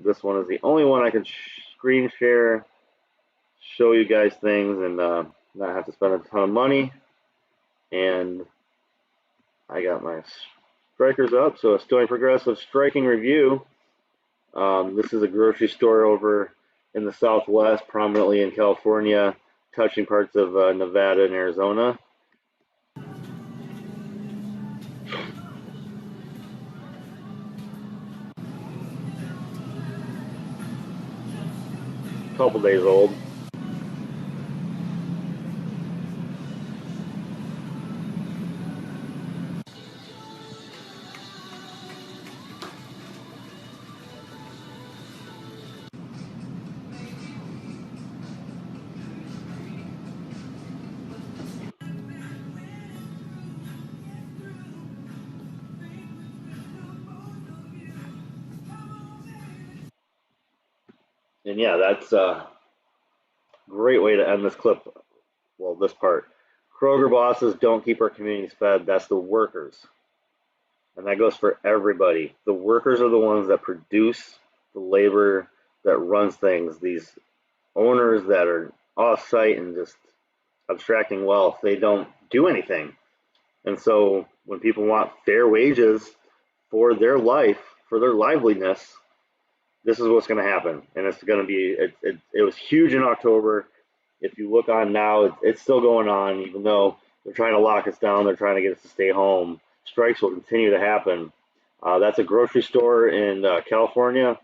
this one is the only one I can screen share, show you guys things, and not have to spend a ton of money. And I got my strikers up. So a Stoney Progressive striking review. This is a grocery store over in the Southwest, prominently in California, touching parts of Nevada and Arizona. Couple days old. And yeah, that's a great way to end this clip. Well, this part. Kroger bosses don't keep our communities fed. That's the workers. And that goes for everybody. The workers are the ones that produce the labor that runs things. These owners that are off-site and just abstracting wealth, they don't do anything. And so when people want fair wages for their life, for their liveliness, this is what's going to happen. And it's going to be, it was huge in October. If you look on now, it's still going on, even though they're trying to lock us down. They're trying to get us to stay home. Strikes will continue to happen. That's a grocery store in California.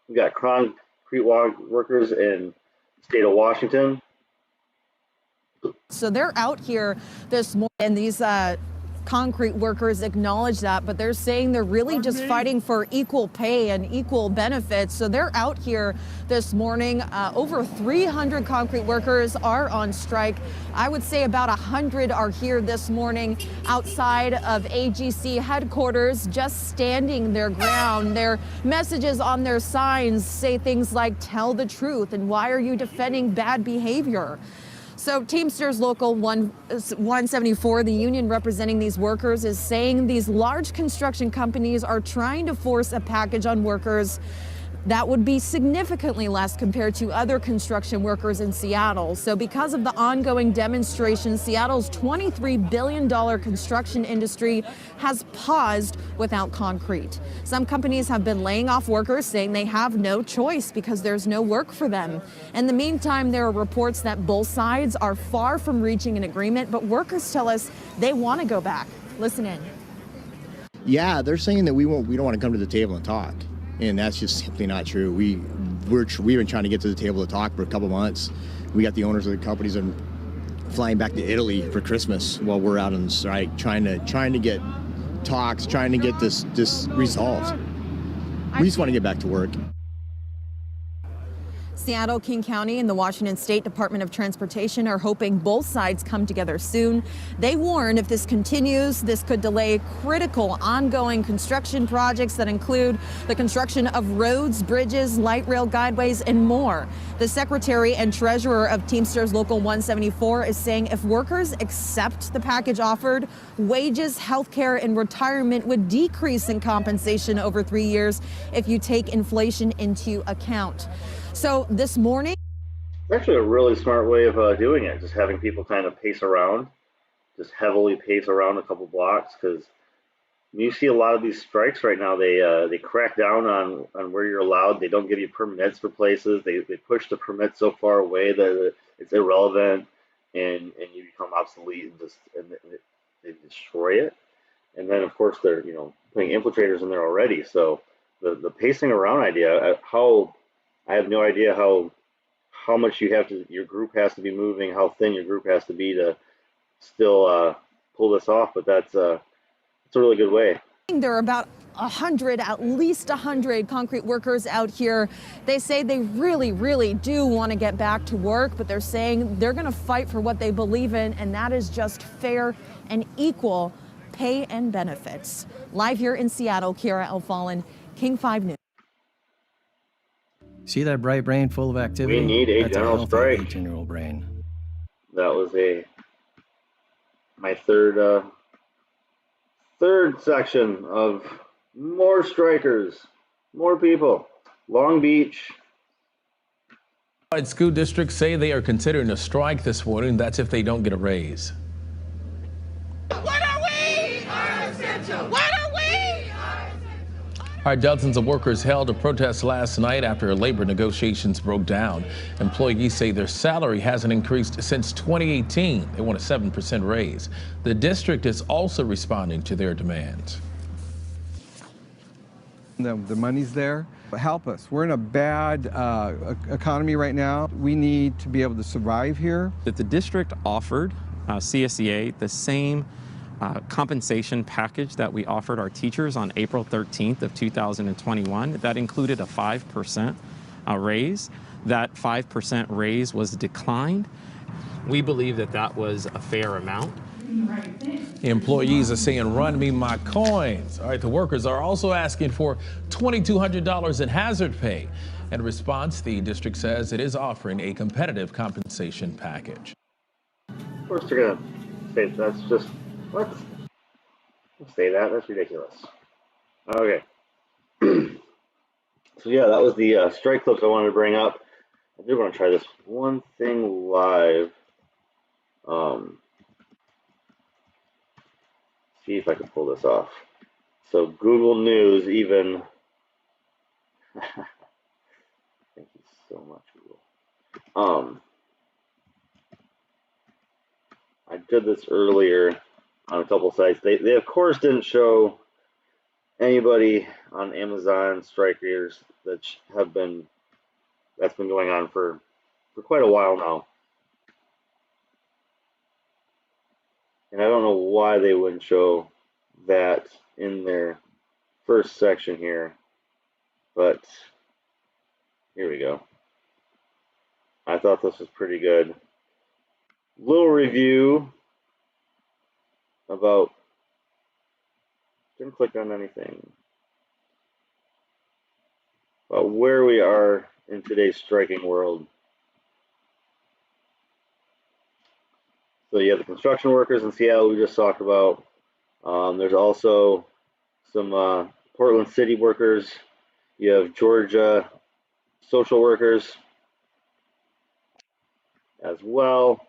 We got concrete workers in the state of Washington. So they're out here this morning, and these concrete workers acknowledge that, but they're saying they're really just fighting for equal pay and equal benefits. So they're out here this morning. Over 300 concrete workers are on strike. I would say about 100 are here this morning outside of AGC headquarters, just standing their ground. Their messages on their signs say things like, "Tell the truth," and "Why are you defending bad behavior?" So Teamsters Local 174, the union representing these workers, is saying these large construction companies are trying to force a package on workers that would be significantly less compared to other construction workers in Seattle. So because of the ongoing demonstrations, Seattle's $23 billion construction industry has paused without concrete. Some companies have been laying off workers, saying they have no choice because there's no work for them. In the meantime, there are reports that both sides are far from reaching an agreement, but workers tell us they want to go back. Listen in. Yeah, they're saying that we don't want to come to the table and talk. And that's just simply not true. We've been trying to get to the table to talk for a couple months. We got the owners of the companies and flying back to Italy for Christmas while we're out on strike, trying to get talks, trying to get this resolved. We just want to get back to work. Seattle, King County, and the Washington State Department of Transportation are hoping both sides come together soon. They warn if this continues, this could delay critical ongoing construction projects that include the construction of roads, bridges, light rail guideways, and more. The secretary and treasurer of Teamsters Local 174 is saying if workers accept the package offered, wages, health care, and retirement would decrease in compensation over 3 years if you take inflation into account. So this morning, it's actually a really smart way of doing it, just having people kind of pace around, just heavily pace around a couple blocks, because you see a lot of these strikes right now, they crack down on where you're allowed. They don't give you permits for places. They push the permits so far away that it's irrelevant, and you become obsolete, and they destroy it. And then of course they're putting infiltrators in there already. So the pacing around idea, I have no idea how much your group has to be moving, how thin your group has to be to still pull this off. But it's a really good way. There are about 100, at least 100 concrete workers out here. They say they really, really do want to get back to work, but they're saying they're going to fight for what they believe in, and that is just fair and equal pay and benefits. Live here in Seattle, Kira Elfallen, King 5 News. See that bright brain full of activity? We need a That's general a healthy strike. 18-year-old brain. That was my third section of more strikers, more people. Long Beach. School districts say they are considering a strike this morning. That's if they don't get a raise. What are we? What are we? All right, dozens of workers held a protest last night after labor negotiations broke down. Employees say their salary hasn't increased since 2018. They want a 7% raise. The district is also responding to their demands. The money's there. Help us. We're in a bad economy right now. We need to be able to survive here. That the district offered CSEA the same compensation package that we offered our teachers on April 13th of 2021. That included a 5% raise. That 5% raise was declined. We believe that that was a fair amount. The employees are saying, run me my coins. All right, the workers are also asking for $2,200 in hazard pay. In response, the district says it is offering a competitive compensation package. Of course they're gonna say that's just what? Don't say that. That's ridiculous. Okay. So yeah, that was the strike clips I wanted to bring up. I did want to try this one thing live. See if I can pull this off. So Google News even. Thank you so much, Google. I did this earlier on a couple sites. They of course didn't show anybody on Amazon strikers that's been going on for quite a while now. And I don't know why they wouldn't show that in their first section here, but here we go. I thought this was pretty good. Little review about, didn't click on anything, about where we are in today's striking world. So you have the construction workers in Seattle we just talked about. There's also some Portland City workers. You have Georgia social workers as well.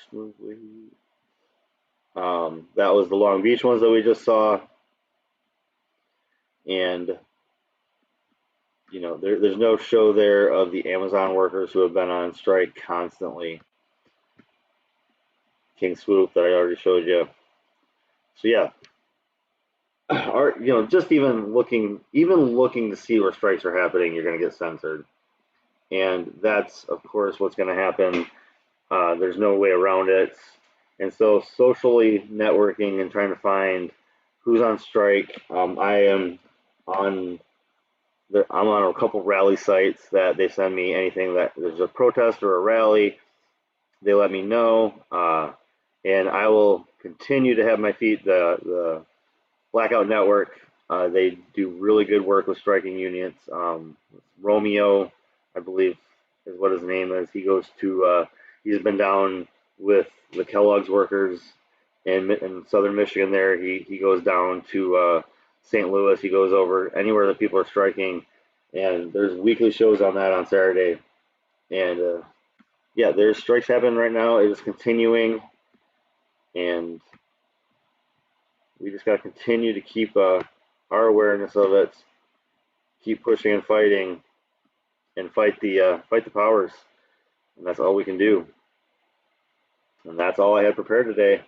Smoothly. That was the Long Beach ones that we just saw. And you know, there's no show there of the Amazon workers who have been on strike constantly. King Swoop that I already showed you. So yeah, just even looking to see where strikes are happening, you're going to get censored, and that's of course what's going to happen. There's no way around it, and so socially networking and trying to find who's on strike. I'm on a couple rally sites that they send me anything that there's a protest or a rally. They let me know, and I will continue to have my feet. The Blackout Network, they do really good work with striking unions. Romeo, I believe, is what his name is. He goes to he's been down with the Kellogg's workers in southern Michigan. There, he goes down to St. Louis. He goes over anywhere that people are striking, and there's weekly shows on that on Saturday. And yeah, there's strikes happening right now. It is continuing, and we just got to continue to keep our awareness of it, keep pushing and fighting, and fight the powers, and that's all we can do. And that's all I had prepared today.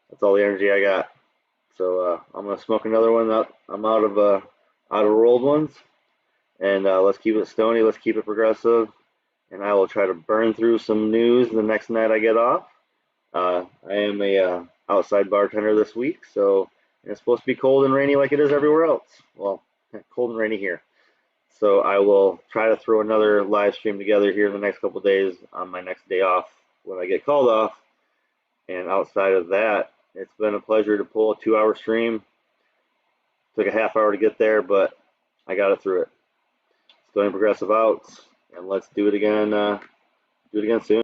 That's all the energy I got. So I'm gonna smoke another one. I'm out of rolled ones, and let's keep it stony. Let's keep it progressive, and I will try to burn through some news the next night I get off. I am a outside bartender this week, so it's supposed to be cold and rainy like it is everywhere else. Well, cold and rainy here. So I will try to throw another live stream together here in the next couple of days on my next day off when I get called off. And outside of that, it's been a pleasure to pull a 2-hour stream. Took a half hour to get there, but I got it through it. Stoney Progressive out, and let's do it again. Do it again soon.